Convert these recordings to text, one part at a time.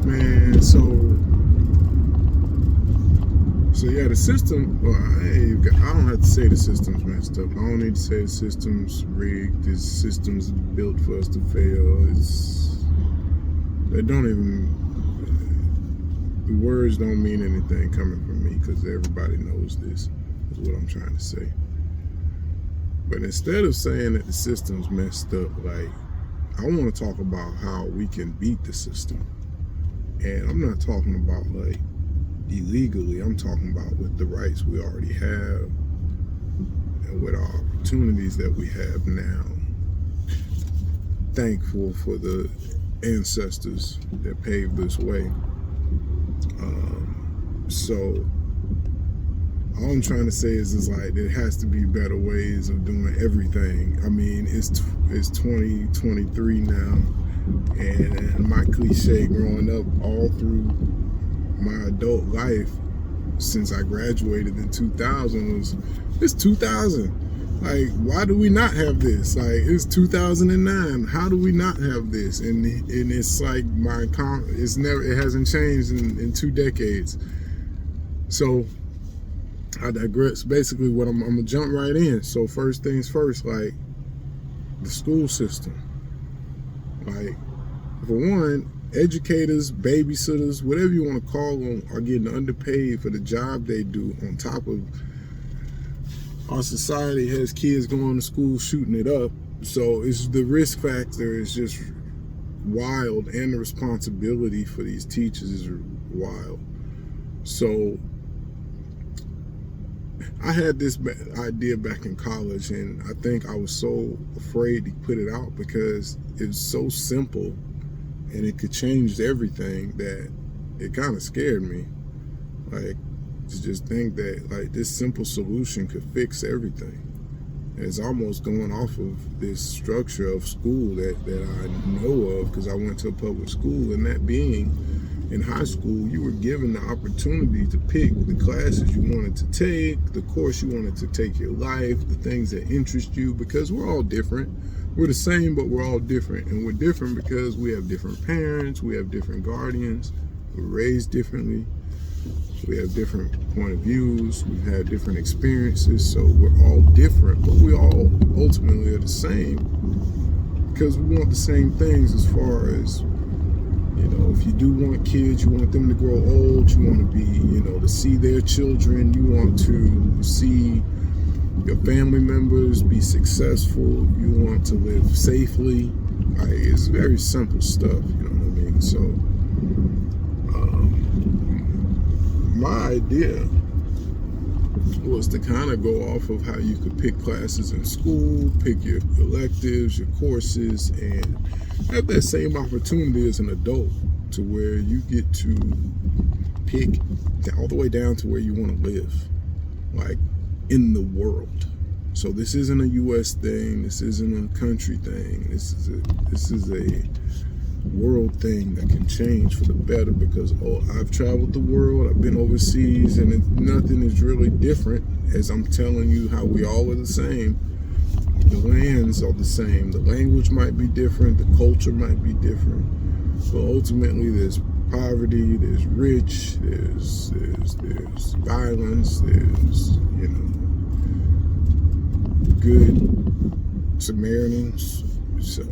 Man, so yeah, the system. Well, I don't have to say the system's messed up. I don't need to say the system's rigged. This system's built for us to fail. They don't even. The words don't mean anything coming from me because everybody knows this. Is what I'm trying to say. But instead of saying that the system's messed up, like I want to talk about how we can beat the system. And I'm not talking about like illegally. I'm talking about with the rights we already have and with our opportunities that we have now. Thankful for the ancestors that paved this way. So all I'm trying to say is like there has to be better ways of doing everything. I mean, it's 2023 now, and my cliche growing up all through my adult life since I graduated in 2000 was it's 2000. Like, why do we not have this? Like, it's 2009. How do we not have this? And it's like it hasn't changed in 2 decades. So I digress. Basically, what I'm gonna jump right in. So first things first, like the school system. Like, for one, educators, babysitters, whatever you want to call them, are getting underpaid for the job they do. On top of our society has kids going to school shooting it up, so it's the risk factor is just wild, and the responsibility for these teachers is wild. So I had this idea back in college, and I think I was so afraid to put it out because it's so simple and it could change everything that it kind of scared me. Like, to just think that like this simple solution could fix everything. It's almost going off of this structure of school that I know of because I went to a public school, and that being in high school, you were given the opportunity to pick the classes you wanted to take, the course you wanted to take your life, the things that interest you, because we're all different. We're the same, but we're all different. And we're different because we have different parents, we have different guardians, we're raised differently, we have different point of views, we've had different experiences, so we're all different, but we all ultimately are the same because we want the same things as far as, you know, if you do want kids, you want them to grow old, you want to be, you know, to see their children, you want to see your family members be successful, you want to live safely. Like, it's very simple stuff, you know what I mean? So, my idea was to kind of go off of how you could pick classes in school, pick your electives, your courses, and have that same opportunity as an adult to where you get to pick all the way down to where you want to live, like in the world. So this isn't a U.S. thing. This isn't a country thing. This is a world thing that can change for the better because I've traveled the world, I've been overseas, and nothing is really different as I'm telling you how we all are the same. The lands are the same. The language might be different, the culture might be different, but ultimately there's poverty, there's rich, there's violence, there's, you know, good Samaritans. So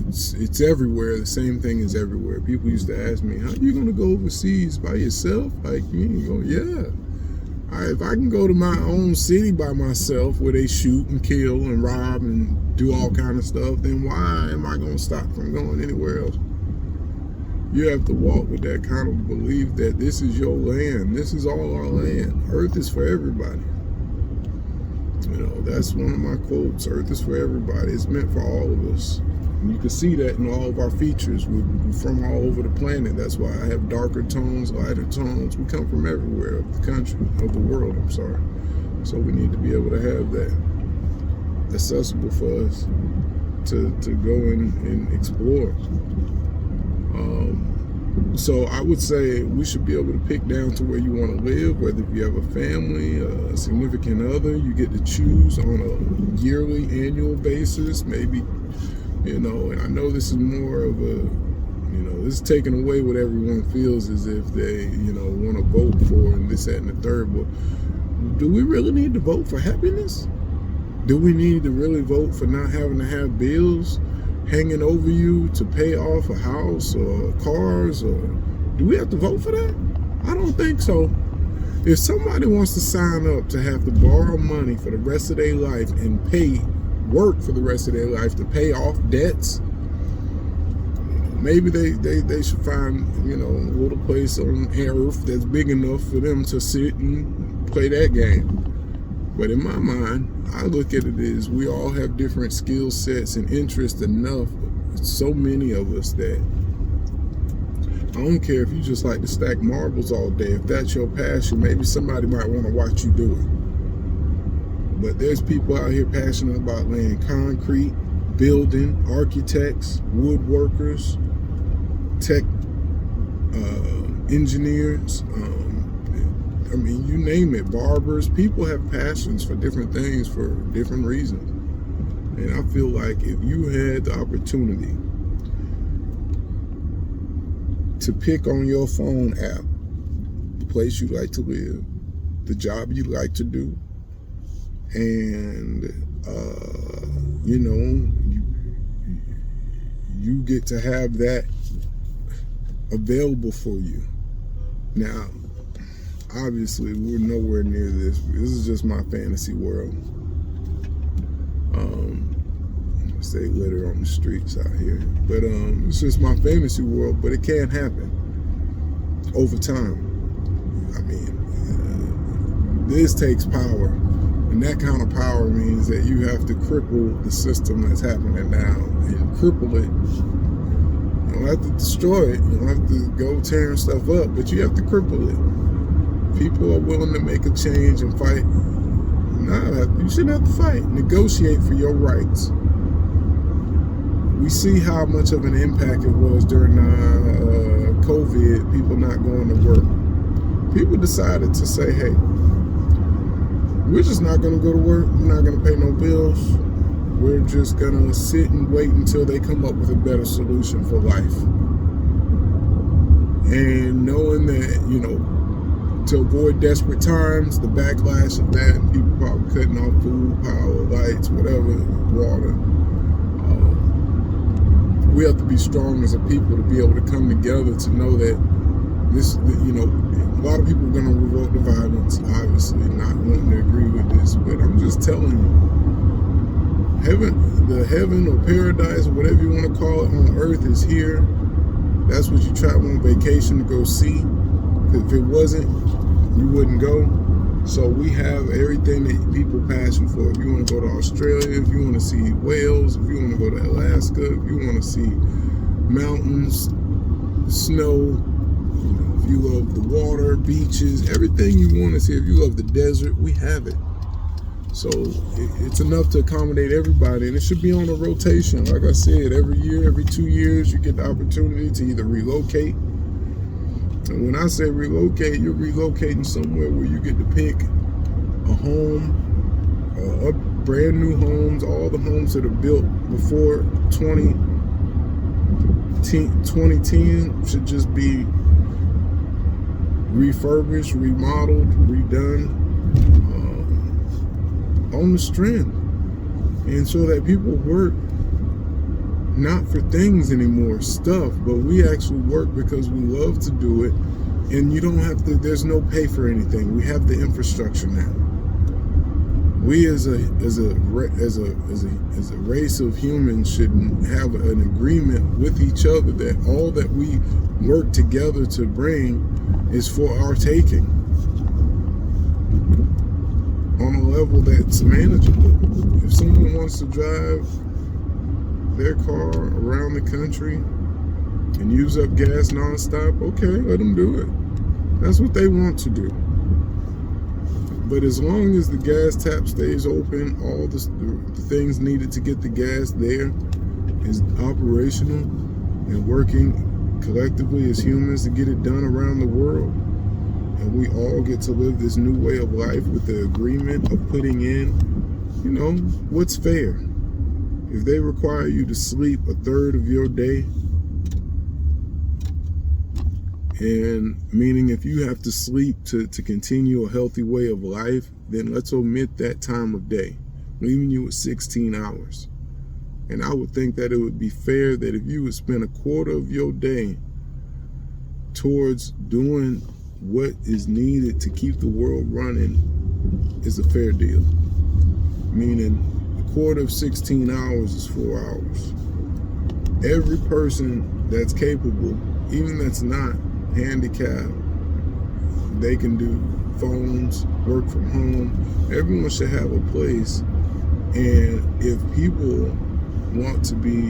it's everywhere. The same thing is everywhere. People used to ask me, how are you going to go overseas by yourself? Like, you go, yeah. If I can go to my own city by myself where they shoot and kill and rob and do all kind of stuff, then why am I going to stop from going anywhere else? You have to walk with that kind of belief that this is your land. This is all our land. Earth is for everybody. You know, that's one of my quotes. Earth is for everybody. It's meant for all of us. And you can see that in all of our features. We're from all over the planet. That's why I have darker tones, lighter tones. We come from everywhere of the country, of the world, I'm sorry. So we need to be able to have that accessible for us to go and explore. So I would say we should be able to pick down to where you want to live, whether if you have a family, a significant other, you get to choose on a yearly, annual basis, maybe, you know, and I know this is more of a, You know, it's taking away what everyone feels as if they, you know, want to vote for and this, that, and the third. But do we really need to vote for happiness? Do we need to really vote for not having to have bills hanging over you to pay off a house or cars? Or do we have to vote for that? I don't think so. If somebody wants to sign up to have to borrow money for the rest of their life and work for the rest of their life to pay off debts, maybe they should find, you know, a little place on earth that's big enough for them to sit and play that game. But in my mind, I look at it as we all have different skill sets and interests enough, so many of us, that I don't care if you just like to stack marbles all day. If that's your passion, maybe somebody might want to watch you do it. But there's people out here passionate about laying concrete, building, architects, woodworkers, tech engineers, I mean, you name it, barbers. People have passions for different things for different reasons. And I feel like if you had the opportunity to pick on your phone app the place you like to live, the job you like to do, and you know, you get to have that available for you. Now, obviously, we're nowhere near this. This is just my fantasy world. Say litter on the streets out here, but it's just my fantasy world. But it can happen over time. I mean, this takes power, and that kind of power means that you have to cripple the system that's happening now and cripple it. You don't have to destroy it. You don't have to go tearing stuff up, but you have to cripple it. People are willing to make a change and fight. No, you shouldn't have to fight. Negotiate for your rights. We see how much of an impact it was during COVID, people not going to work. People decided to say, hey, we're just not going to go to work. We're not going to pay no bills. We're just going to sit and wait until they come up with a better solution for life. And knowing that, you know, to avoid desperate times, the backlash of that, and people probably cutting off food, power, lights, whatever, water. We have to be strong as a people to be able to come together to know that this, you know, a lot of people are going to revolt to violence, obviously, not wanting to agree with this, but I'm just telling you, the heaven or paradise or whatever you want to call it on earth is here. That's what you travel on vacation to go see. If it wasn't, you wouldn't go. So we have everything that people passion for. If you want to go to Australia, if you want to see whales, if you want to go to Alaska, if you want to see mountains, snow, you know, if you love the water, beaches, everything you want to see. If you love the desert, we have it. So it's enough to accommodate everybody, and it should be on a rotation. Like I said, every year, every 2 years, you get the opportunity to either relocate. And when I say relocate, you're relocating somewhere where you get to pick a home, brand new homes. All the homes that are built before 2010 should just be refurbished, remodeled, redone on the strength. And so that people work not for things anymore, stuff, but we actually work because we love to do it, and you don't have to, there's no pay for anything. We have the infrastructure now. We as a race of humans should have an agreement with each other that all that we work together to bring is for our taking on a level that's manageable. If someone wants to drive their car around the country and use up gas nonstop, okay, let them do it. That's what they want to do. But as long as the gas tap stays open, all the things needed to get the gas there is operational and working collectively as humans to get it done around the world, and we all get to live this new way of life with the agreement of putting in, you know, what's fair. If they require you to sleep a third of your day, And meaning if you have to sleep to continue a healthy way of life, then let's omit that time of day, leaving you with 16 hours. And I would think that it would be fair that if you would spend a quarter of your day towards doing what is needed to keep the world running is a fair deal. Meaning a quarter of 16 hours is 4 hours. Every person that's capable, even that's not handicapped, they can do phones, work from home. Everyone should have a place. And if people want to be,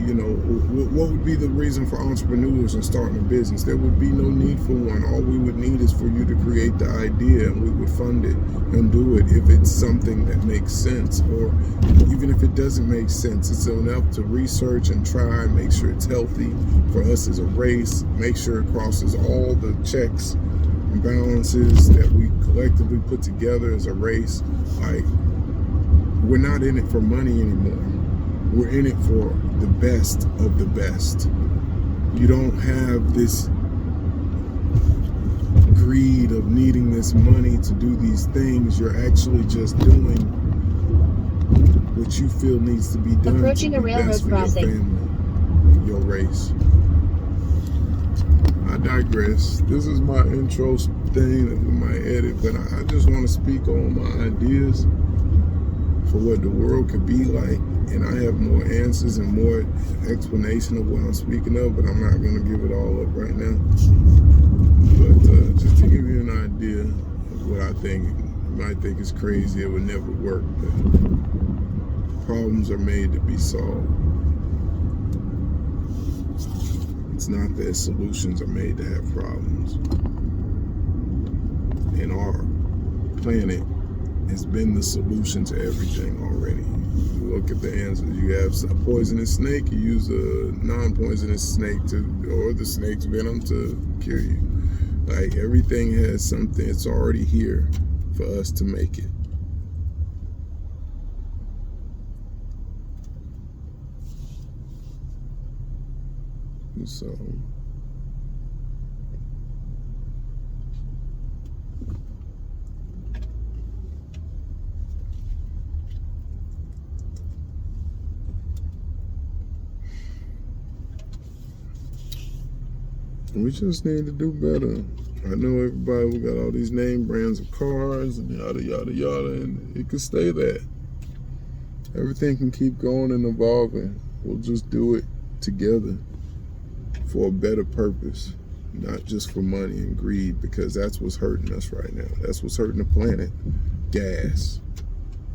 what would be the reason for entrepreneurs and starting a business? There would be no need for one. All we would need is for you to create the idea, and we would fund it and do it if it's something that makes sense. Or even if it doesn't make sense, it's enough to research and try and make sure it's healthy for us as a race, make sure it crosses all the checks and balances that we collectively put together as a race. Like, we're not in it for money anymore. We're in it for the best of the best. You don't have this greed of needing this money to do these things. You're actually just doing what you feel needs to be done. Approaching to a be railroad best for crossing. your family, your race. I digress. This is my intro thing that we might edit, but I just want to speak on my ideas for what the world could be like. And I have more answers and more explanation of what I'm speaking of, but I'm not going to give it all up right now. But just to give you an idea of what I think, you might think is crazy, it would never work, but problems are made to be solved. It's not that solutions are made to have problems. And our planet has been the solution to everything already. You look at the answers. You have a poisonous snake, you use a non-poisonous snake or the snake's venom to kill you. Like, everything has something, it's already here for us to make it. So we just need to do better. I know everybody, we got all these name brands of cars and yada, yada, yada, and it can stay that. Everything can keep going and evolving. We'll just do it together for a better purpose, not just for money and greed, because that's what's hurting us right now. That's what's hurting the planet. Gas.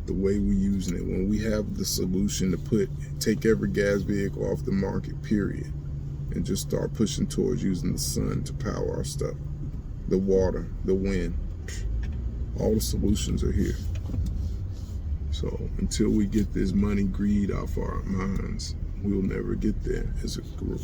The way we're using it. When we have the solution to take every gas vehicle off the market, period, and just start pushing towards using the sun to power our stuff. The water, the wind, all the solutions are here. So until we get this money greed off our minds, we'll never get there as a group.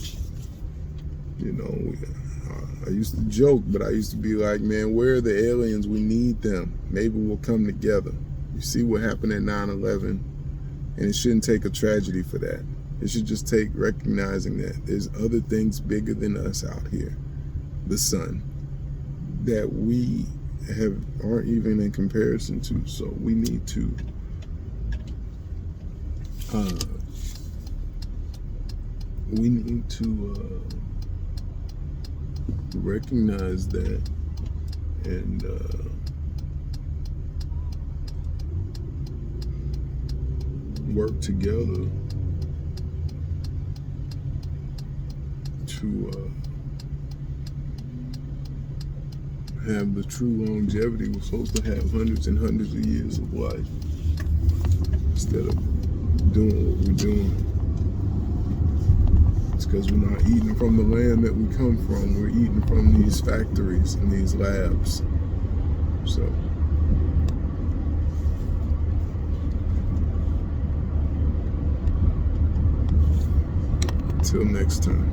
I used to joke, but I used to be like, man, where are the aliens? We need them. Maybe we'll come together. You see what happened at 9/11, and it shouldn't take a tragedy for that. It should just take recognizing that there's other things bigger than us out here. The sun, that we aren't even in comparison to. So we need to recognize that and work together to have the true longevity. We're supposed to have hundreds and hundreds of years of life instead of doing what we're doing. It's because we're not eating from the land that we come from. We're eating from these factories and these labs. So until next time.